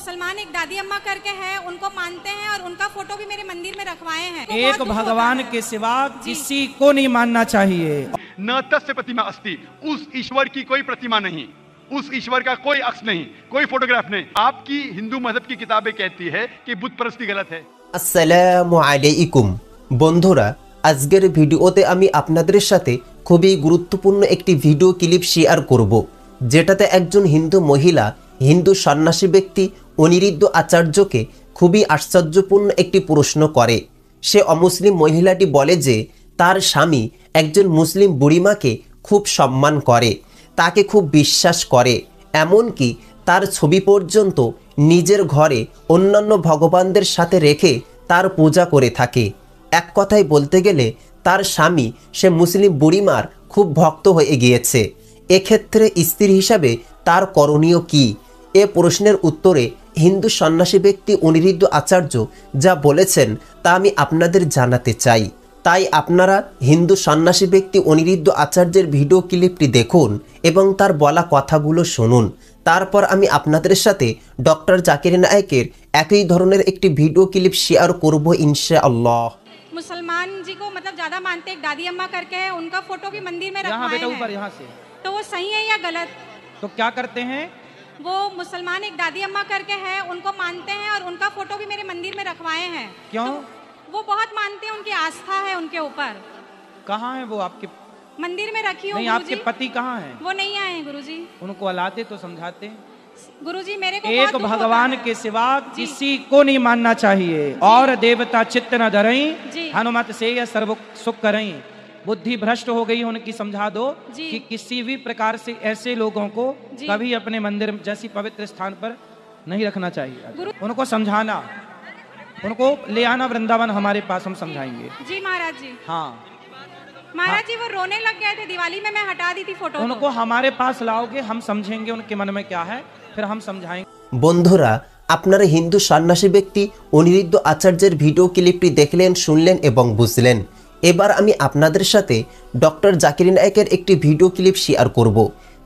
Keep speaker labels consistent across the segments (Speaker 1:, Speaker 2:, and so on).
Speaker 1: मुसलमान एक दादी अम्मा करके है, उनको मानते हैं और उनका फोटो भी मेरे मंदिर में रखवाए हैं।
Speaker 2: एक भगवान के सिवा किसी को नहीं मानना चाहिए।
Speaker 3: न तस्य प्रतिमा अस्ति, उस ईश्वर की कोई प्रतिमा नहीं, उस ईश्वर का कोई अक्ष नहीं, कोई फोटोग्राफ नहीं। आपकी हिंदू मजहब की किताबें कहती है कि बुत परस्ती गलत है।
Speaker 4: আসসালামু আলাইকুম বন্ধুরা, আজকের ভিডিওতে আমি আপনাদের সাথে খুবই গুরুত্বপূর্ণ একটি ভিডিও ক্লিপ শেয়ার করব, যেটাতে একজন হিন্দু মহিলা হিন্দু সন্ন্যাসী ব্যক্তি অনিরুদ্ধ আচার্যকে খুবই আশ্চর্যপূর্ণ একটি প্রশ্ন করে। সে অমুসলিম মহিলাটি বলে যে তার স্বামী একজন মুসলিম বুড়িমাকে খুব সম্মান করে, তাকে খুব বিশ্বাস করে, এমনকি তার ছবি পর্যন্ত নিজের ঘরে অন্যান্য ভগবানদের সাথে রেখে তার পূজা করে থাকে। এক কথায় বলতে গেলে তার স্বামী সে মুসলিম বুড়িমার খুব ভক্ত হয়ে গিয়েছে। এক্ষেত্রে স্ত্রী হিসাবে তার করণীয় কি? এ প্রশ্নের উত্তরে হিন্দু সন্ন্যাসী ব্যক্তি অনিরুদ্ধ আচার্য যা বলেছেন তা আমি আপনাদের জানাতে চাই। তাই আপনারা হিন্দু সন্ন্যাসী ব্যক্তি অনিরুদ্ধ আচার্যের ভিডিও ক্লিপটি দেখুন এবং তার বলা কথাগুলো শুনুন। তারপর আমি আপনাদের সাথে ডক্টর জাকির নায়েকের একই ধরনের একটি ভিডিও ক্লিপ শেয়ার করব ইনশাআল্লাহ।
Speaker 1: मुसलमान जी को मतलब ज्यादा मानते एक दादी अम्मा करके है, उनका फोटो भी मंदिर में रखवाए हैं।
Speaker 2: यहाँ से
Speaker 1: तो वो सही है या गलत?
Speaker 2: तो क्या करते हैं?
Speaker 1: वो मुसलमान एक दादी अम्मा करके है, उनको मानते हैं और उनका फोटो भी मेरे मंदिर में रखवाए हैं।
Speaker 2: क्यों?
Speaker 1: तो वो बहुत मानते हैं, उनकी आस्था है उनके ऊपर।
Speaker 2: कहाँ है वो? आपके
Speaker 1: मंदिर में रखी हूँ।
Speaker 2: नहीं, आपके पति कहाँ हैं?
Speaker 1: वो नहीं आए हैं गुरुजी।
Speaker 2: उनको अलाते तो समझाते।
Speaker 1: गुरुजी मेरे को
Speaker 2: एक भगवान के सिवा किसी को नहीं मानना चाहिए। और देवता चित्त न धरई, हनुमत से यह सर्व सुख करई। बुद्धि भ्रष्ट हो गई उनकी, समझा दो कि किसी भी प्रकार से ऐसे लोगों को कभी अपने मंदिर जैसी पवित्र स्थान पर नहीं रखना चाहिए। उनको समझाना, उनको ले आना वृंदावन हमारे पास, हम समझाएंगे।
Speaker 1: जी महाराज जी।
Speaker 2: हाँ
Speaker 1: महाराज जी, वो रोने लग गए थे दिवाली में, मैं हटा दी थी फोटो।
Speaker 2: उनको हमारे पास लाओगे, हम समझेंगे उनके मन में क्या है, फिर हम समझाएंगे।
Speaker 4: বন্ধুরা, আপনারা হিন্দু সন্ন্যাসী ব্যক্তি অনিরুদ্ধ আচার্যের ভিডিও ক্লিপটি দেখলেন, শুনলেন এবং বুঝলেন। এবার আমি আপনাদের সাথে ডক্টর জাকির নায়েকের একটি ভিডিও ক্লিপ শেয়ার করব,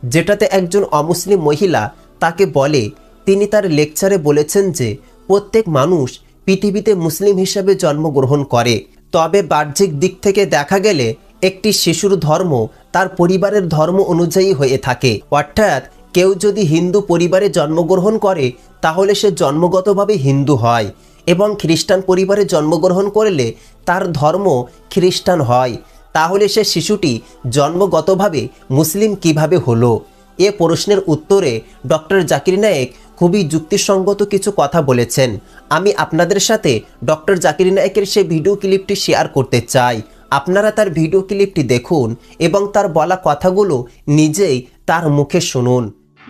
Speaker 4: যেটাতে একজন অমুসলিম মহিলা তাকে বলে, তিনি তার লেকচারে বলেছেন যে প্রত্যেক মানুষ পৃথিবীতে মুসলিম হিসাবে জন্মগ্রহণ করে, তবে বাহ্যিক দিক থেকে দেখা গেলে একটি শিশুর ধর্ম তার পরিবারের ধর্ম অনুযায়ী হয়ে থাকে। অর্থাৎ কেউ যদি হিন্দু পরিবারে জন্মগ্রহণ করে তাহলে সে জন্মগতভাবে হিন্দু হয়, এবং খ্রিস্টান পরিবারে জন্মগ্রহণ করলে তার ধর্ম খ্রিস্টান হয়। তাহলে সে শিশুটি জন্মগতভাবে মুসলিম কিভাবে হলো? এ প্রশ্নের উত্তরে ডক্টর জাকির নায়েক খুবই যুক্তিসঙ্গত কিছু কথা বলেছেন। আমি আপনাদের সাথে ডক্টর জাকির নায়েকের সেই ভিডিও ক্লিপটি শেয়ার করতে চাই। আপনারা তার ভিডিও ক্লিপটি দেখুন এবং তার বলা কথাগুলো নিজেই তার মুখে শুনুন।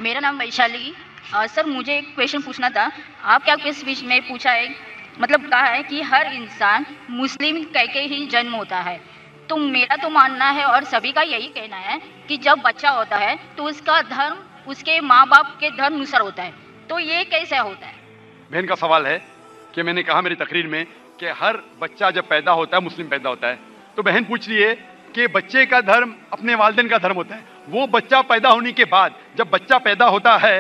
Speaker 5: मेरा नाम वैशाली। सर, मुझे एक क्वेश्चन पूछना था। आप क्या इस बीच में पूछा है, मतलब कहा है कि हर इंसान मुस्लिम कह के ही जन्म होता है। तो मेरा तो मानना है और सभी का यही कहना है कि जब बच्चा होता है तो उसका धर्म उसके माँ बाप के धर्म अनुसार होता है। तो ये कैसे होता है?
Speaker 3: बहन का सवाल है कि मैंने कहा मेरी तकरीर में कि हर बच्चा जब पैदा होता है मुस्लिम पैदा होता है। तो बहन पूछ रही है कि बच्चे का धर्म अपने वालिदैन का धर्म होता है। वो बच्चा पैदा होने के बाद जब बच्चा पैदा होता है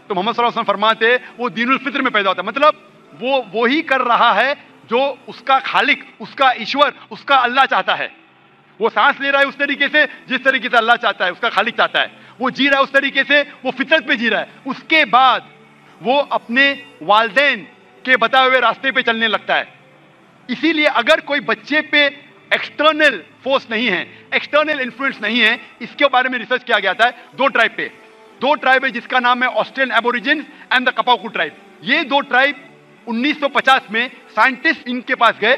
Speaker 3: तो मोहम्मद सल्लल्लाहु अलैहि वसल्लम फरमाते वो दीनुल फित्र में पैदा होता है। मतलब वो ही कर रहा है जो उसका खालिक, उसका ईश्वर, उसका अल्लाह चाहता है। वो सांस ले रहा है उस तरीके से जिस तरीके से अल्लाह चाहता है, उसका खालिक चाहता है। वो जी रहा है उस तरीके से, वो फितरत पे जी रहा है। उसके बाद वो अपने वालिदैन के बताए हुए रास्ते पे चलने लगता है। इसीलिए अगर कोई बच्चे पे एक्सटर्नल फोर्स नहीं है, एक्सटर्नल इन्फ्लुएंस नहीं है, इसके बारे में रिसर्च किया गया था। दो ट्राइब है जिसका नाम है ऑस्ट्रेलियन एबोरिजिन्स एंड द कपाकू ट्राइब। ये दो ट्राइब 1950 में साइंटिस्ट इनके पास गए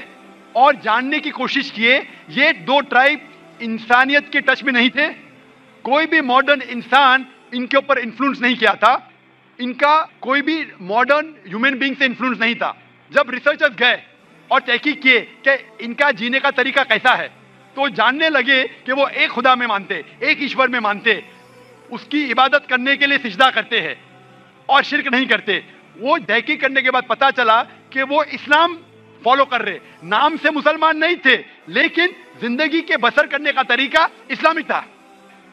Speaker 3: और जानने की कोशिश किए। ये दो ट्राइब इंसानियत के टच में नहीं थे, कोई भी मॉडर्न इंसान इनके ऊपर इन्फ्लुएंस नहीं किया था, इनका कोई भी मॉडर्न ह्यूमन बीइंग से इन्फ्लुएंस नहीं था। जब रिसर्चर्स गए और तहकीक किए कि इनका जीने का तरीका कैसा है, तो जानने लगे कि वो एक खुदा में मानते, एक ईश्वर में मानते, उसकी इबादत करने के लिए सिजदा करते हैं और शिर्क नहीं करते। वो तहकीक करने के बाद पता चला कि वो इस्लाम फॉलो कर रहे, नाम से मुसलमान नहीं थे लेकिन जिंदगी के बसर करने का तरीका इस्लामिक था।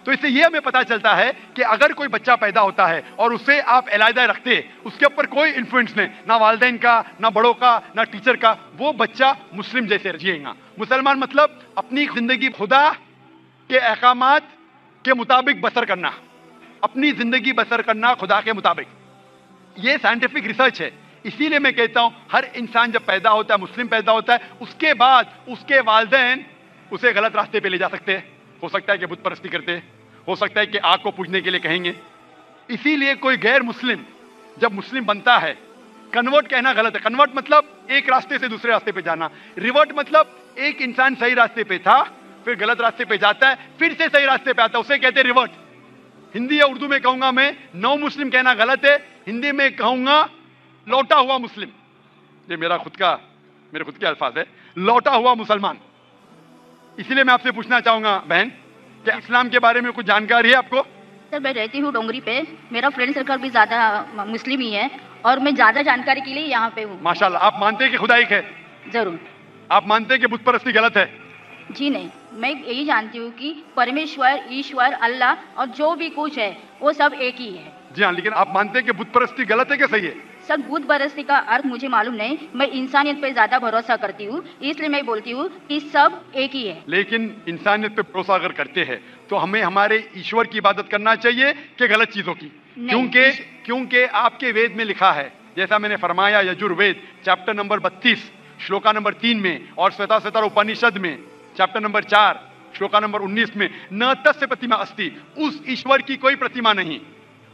Speaker 3: तो इससे ये हमें पता चलता है कि अगर कोई बच्चा पैदा होता है और उसे आप अलहदा रखते, उसके ऊपर कोई इन्फ्लुएंस नहीं, ना वालिदैन का, ना बड़ों का, ना टीचर का, वो बच्चा मुस्लिम जैसे जिएगा। मुसलमान मतलब अपनी जिंदगी खुदा के अहकामात के मुताबिक बसर करना, अपनी जिंदगी बसर करना खुदा के मुताबिक। ये साइंटिफिक रिसर्च है। इसीलिए मैं कहता हूं हर इंसान जब पैदा होता है, मुस्लिम पैदा होता है, उसके बाद उसके वालिदैन उसे गलत रास्ते पे ले जा सकते हैं। हो सकता है कि बुत परस्ती करते, हो सकता है कि आग को पूजने के लिए कहेंगे। इसीलिए कोई गैर मुस्लिम जब मुस्लिम बनता है, कन्वर्ट कहना गलत है। कन्वर्ट मतलब एक रास्ते से दूसरे रास्ते पे जाना। रिवर्ट मतलब एक इंसान सही रास्ते पे था, फिर गलत रास्ते पे जाता है, फिर से सही रास्ते पे आता है, उसे कहते हैं रिवर्ट। हिंदी या उर्दू में कहूंगा मैं, नौ मुस्लिम कहना गलत है, हिंदी में कहूंगा लौटा हुआ मुस्लिम। ये मेरे खुद के अल्फाज है, लौटा हुआ मुसलमान। इसलिए मैं आपसे पूछना चाहूंगा बहन, क्या इस्लाम के बारे में कुछ जानकारी है आपको?
Speaker 5: सर मैं रहती हूँ डोंगरी पे, मेरा फ्रेंड सर्कल भी ज्यादा मुस्लिम ही है और मैं ज्यादा जानकारी के लिए यहाँ पे हूँ।
Speaker 3: माशाल्लाह। आप मानते हैं कि खुदा एक है?
Speaker 5: जरूर।
Speaker 3: आप मानते हैं कि बुत परस्ती गलत है?
Speaker 5: जी नहीं, मैं यही जानती हूँ कि परमेश्वर, ईश्वर, अल्लाह और जो भी कुछ है वो सब एक ही है।
Speaker 3: जी हाँ, लेकिन आप मानते हैं कि बुत परस्ती गलत है कि सही है?
Speaker 5: सर बुत परस्ती का अर्थ मुझे मालूम नहीं, मैं इंसानियत पे ज्यादा भरोसा करती हूँ, इसलिए मैं बोलती हूँ कि सब एक ही है।
Speaker 3: लेकिन इंसानियत पे भरोसा अगर करते हैं तो हमें हमारे ईश्वर की इबादत करना चाहिए कि गलत चीजों की? क्योंकि आपके वेद में लिखा है, जैसा मैंने फरमाया, Yajurveda chapter number 32 shloka number 3 में और श्वेताश्वतर उपनिषद में चैप्टर नंबर 4 श्लोका नंबर 19 में, न तस्य प्रतिमा अस्ति, उस ईश्वर की कोई प्रतिमा नहीं,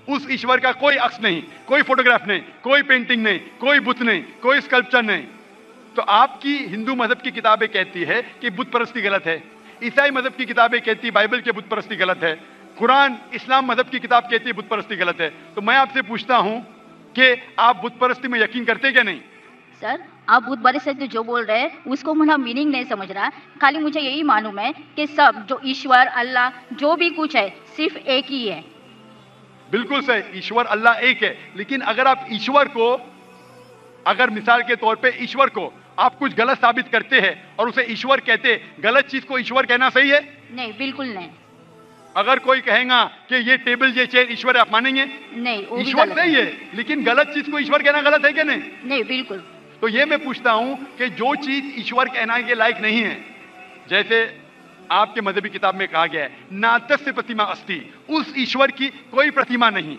Speaker 3: उस ईश्वर का कोई अक्ष नहीं, कोई फोटोग्राफ नहीं, कोई पेंटिंग नहीं, कोई बुत नहीं, कोई स्कल्पचर नहीं। तो आपकी हिंदू मजहब की किताबें कहती है कि बुत परस्ती गलत है, ईसाई मजहब की किताबें कहती है बाइबल के बुत परस्ती गलत है, कुरान इस्लाम मजहब की किताब कहती है बुत परस्ती गलत है। तो मैं आपसे पूछता हूं कि आप बुत परस्ती में यकीन करते क्या नहीं?
Speaker 5: सर आप बुत परस्ती जो बोल रहे हैं उसको मुझे मीनिंग नहीं समझ रहा, खाली मुझे यही मालूम है कि सब जो ईश्वर, अल्लाह, जो भी कुछ है सिर्फ एक ही है।
Speaker 3: बिल्कुल सही, ईश्वर अल्लाह एक है। लेकिन अगर आप ईश्वर को, अगर मिसाल के तौर पे ईश्वर को आप कुछ गलत साबित करते हैं और उसे ईश्वर कहते, गलत चीज को ईश्वर कहना सही है?
Speaker 5: नहीं, बिल्कुल नहीं।
Speaker 3: अगर कोई कहेगा कि ये टेबल, ये चेयर ईश्वर है, आप मानेंगे?
Speaker 5: नहीं,
Speaker 3: ईश्वर सही है, लेकिन गलत चीज को ईश्वर कहना गलत है क्या? नहीं,
Speaker 5: नहीं, बिल्कुल।
Speaker 3: तो ये मैं पूछता हूं कि जो चीज ईश्वर कहना के लायक नहीं है, जैसे आपके मजहबी किताब में कहा गया है ना तस्य प्रतिमा अस्ति, उस ईश्वर की कोई प्रतिमा नहीं,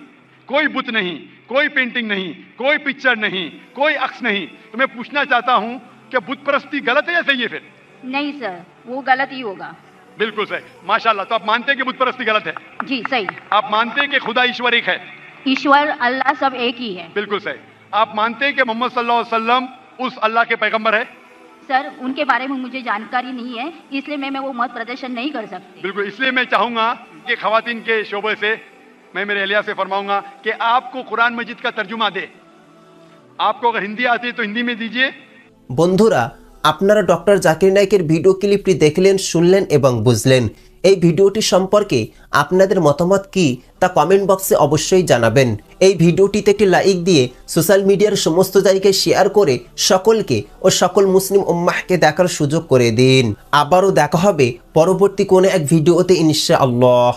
Speaker 3: कोई बुत नहीं, कोई पेंटिंग नहीं, कोई पिक्चर नहीं, कोई अक्ष नहीं। तो मैं पूछना चाहता हूं कि बुत परस्ती गलत है या सही है? फिर
Speaker 5: नहीं सर, वो गलत ही होगा।
Speaker 3: बिल्कुल सही, माशाल्लाह। तो आप मानते हैं कि बुत परस्ती गलत है?
Speaker 5: जी सही।
Speaker 3: आप मानते हैं कि खुदा ईश्वर एक है?
Speaker 5: ईश्वर, अल्लाह सब एक ही है।
Speaker 3: बिल्कुल सही। आप मानते हैं कि मोहम्मद सल्लल्लाहु अलैहि वसल्लम उस अल्लाह के पैगंबर है?
Speaker 5: सर उनके बारे में मुझे जानकारी नहीं है, इसलिए मैं वो मत प्रदर्शन नहीं कर सकती।
Speaker 3: बिल्कुल, इसलिए मैं चाहूंगा कि खवातीन के शोबे से मैं मेरे एहलिया से फरमाऊंगा कि आपको कुरान मजीद का तर्जुमा दे। आपको अगर हिंदी आती है तो हिंदी में दीजिए।
Speaker 4: বন্ধুরা, আপনারা ডক্টর জাকির নায়েকের ভিডিও ক্লিপটি দেখলেন, শুনলেন এবং বুঝলেন। এই ভিডিওটি সম্পর্কে আপনাদের মতামত কি তা কমেন্ট বক্সে অবশ্যই জানাবেন। এই ভিডিওটিতে একটি লাইক দিয়ে সোশ্যাল মিডিয়ার সমস্ত জায়গায় শেয়ার করে সকলকে ও সকল মুসলিম উম্মাহকে দেখার সুযোগ করে দিন। আবারও দেখা হবে পরবর্তী কোনো এক ভিডিওতে ইনশাআল্লাহ।